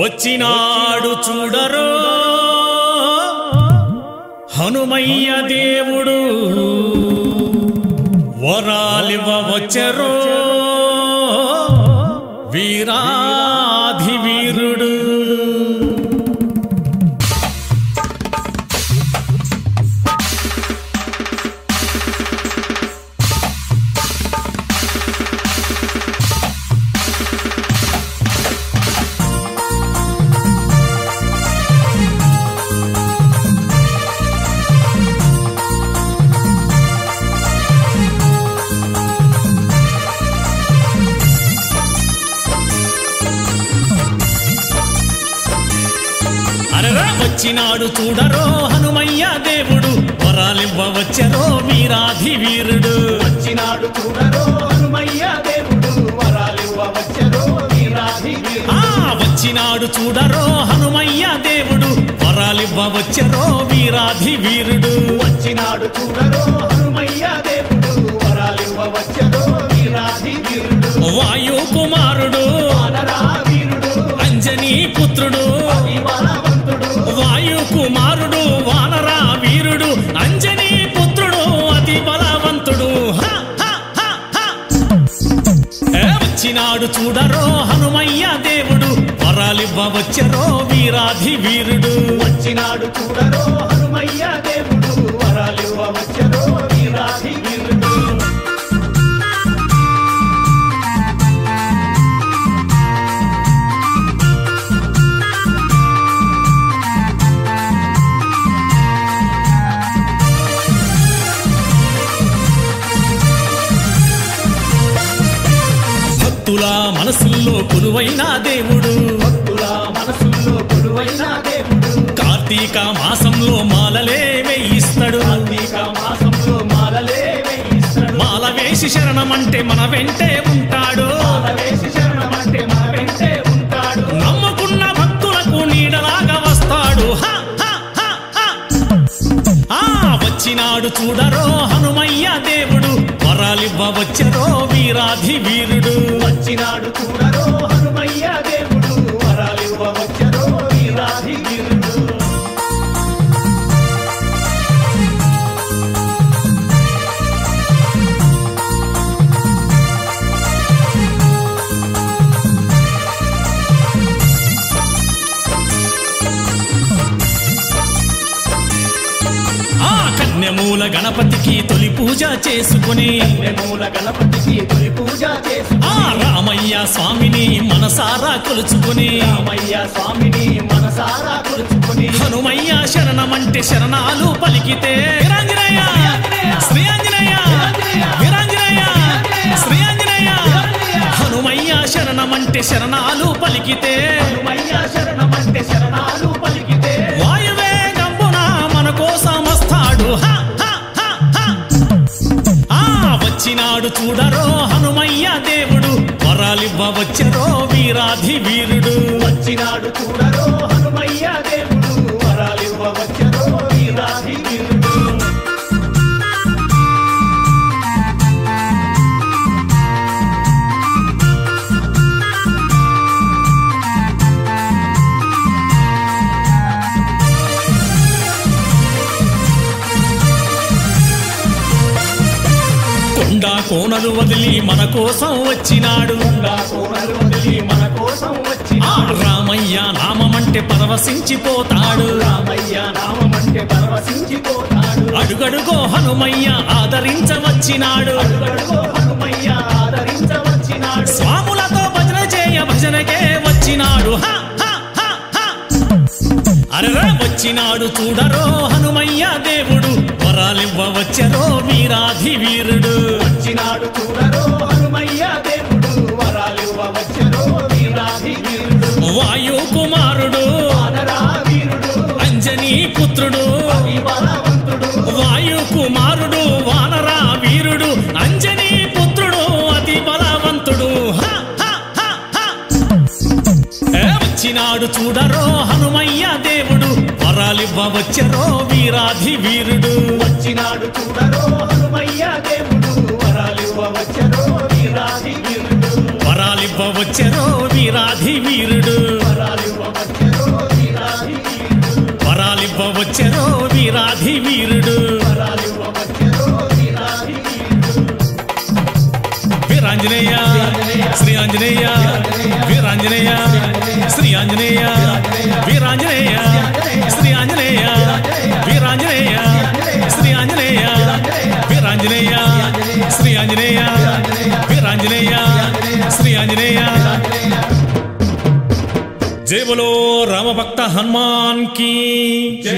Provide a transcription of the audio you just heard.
వచ్చినాడు చూడరో హనుమయ్య దేవుడు వరాలివ వచ్చరో వీరాధి వీరుడు వచ్చినాడు చూడరో హనుమయ్య దేవుడు వరాలివ్వ వచ్చరో వీరాధి వీరుడు వచ్చినాడు చూడరో హనుమయ్య దేవుడు వరాలివ్వ వచ్చరో వీరాధి వీరుడు వచ్చినాడు చూడరో హనుమయ్య దేవుడు వరాలివ్వ వచ్చరో వీరాధి వీరుడు వచ్చినాడు చూడరో హనుమయ్య దేవుడు వరాలివ్వ వచ్చరో వీరాధి వీరుడు వాయు కుమారుడు వానరా వీరుడు అంజనీ పుత్రుడు వాయు కుమారుడు వానరా వీరుడు అంజనీ పుత్రుడు అతి బలవంతుడు వచ్చినాడు చూడరో హనుమయ్య దేవుడు వరాలివ్వ వచ్చరో వీరాధి వీరుడు వచ్చినాడు చూడరో హనుమయ్య దేవుడు వరాలివ్వ వచ్చరో వీరాధి వీరుడు భక్తుల మనసుల్లో కొలువైన దేవుడు భక్తుల మనసుల్లో కొలువైన దేవుడు కార్తీక మాసంలో మాలలే వేయిస్తాడు కార్తీక మాసంలో మాలలే వేయిస్తాడు మాల వేసి శరణమంటే మన వెంటే ఉంటాడు మాల వేసి శరణమంటే మన వెంటే ఉంటాడు నమ్ముకున్న భక్తులకు నీడలాగా వస్తాడు వచ్చినాడు చూడరో హనుమయ్య దేవుడు వరాలివ్వ వచ్చరో వీరాధి వీరుడు వచ్చినాడు చూడరో హనుమయ్య దేవుడు వరాలివ్వ వచ్చరో వీరాధి వీరుడు కన్యమూల గణపతికి తొలి పూజ చేసుకుని కన్యమూల గణపతికి తొలి పూజ చేసుకుని రామయ్య స్వామిని మనసారా కొలుచుకుని రామయ్య స్వామిని మనసారా కొలుచుకుని హనుమయ్య శరణమంటే శరణాలు పలికితే వీరాంజనేయ శ్రీ ఆంజనేయ వీరాంజనేయ శ్రీ ఆంజనేయ హనుమయ్య శరణమంటే శరణాలు పలికితే హనుమయ్య శరణమంటే శరణాలు పలికితే వాయువే గంబున మన కోసం వస్తాడు వచ్చినాడు చూడరో హనుమయ్య దేవుడు వరాలివ్వ వచ్చరో వీరాధి వీరుడు వచ్చినాడు చూడరో హనుమయ్య దేవుడు వరాలివ్వ వచ్చరో వీరాధి వీరుడు కొండా కోనలు వదిలి మన కోసం వచ్చినాడు కోనలు వదిలి మన కోసం వచ్చినాడు రామయ్య నామమంటే పరవశించిపోతాడు రామయ్య నామమంటే పరవశించిపోతాడు అడుగడుగో హనుమయ్య ఆదరించవచ్చినాడు అడుగడుగో హనుమయ్య ఆదరించవచ్చినాడు స్వాములతో భజన చేయ భజనకే వచ్చినాడు అరరా వచ్చినాడు చూడరో హనుమయ్య దేవుడు వరాలివ్వ వచ్చరో వీరాధి వీరుడు వచ్చినాడు చూడరో హనుమయ్య దేవుడు వరాలివ్వ వచ్చరో వీరాధి వీరుడు వాయు కుమారుడు వానరా వీరుడు అంజనీ పుత్రుడు బలవంతుడు వాయు కుమారుడు వానరా వీరుడు అంజనీ పుత్రుడు అతి బలవంతుడు వచ్చినాడు చూడరో హనుమయ్య దేవుడు వరాలివ్వ వచ్చరో వీరాధి వీరుడు వచ్చినాడు చూడరో హనుమయ్య దేవుడు వరాలివ్వ వచ్చరో వీరాధి వీరుడు వరాలివ్వ వచ్చరో వీరాధి వీరుడు వరాలివ్వ వచ్చెరో వీరాధి వీరుడు వరాలివ్వ వచ్చెరో వీరాధి వీరుడు. వీరాంజనేయ శ్రీ ఆంజనేయ వీరాంజనేయ శ్రీ ఆంజనేయ వీరాంజనేయ శ్రీ ఆంజనేయ వీరాంజనేయ శ్రీ ఆంజనేయ వీరాంజనేయ శ్రీ ఆంజనేయ వీరాంజనేయ శ్రీ ఆంజనేయ. జై బోలో రామభక్త హనుమాన్ కీ జై.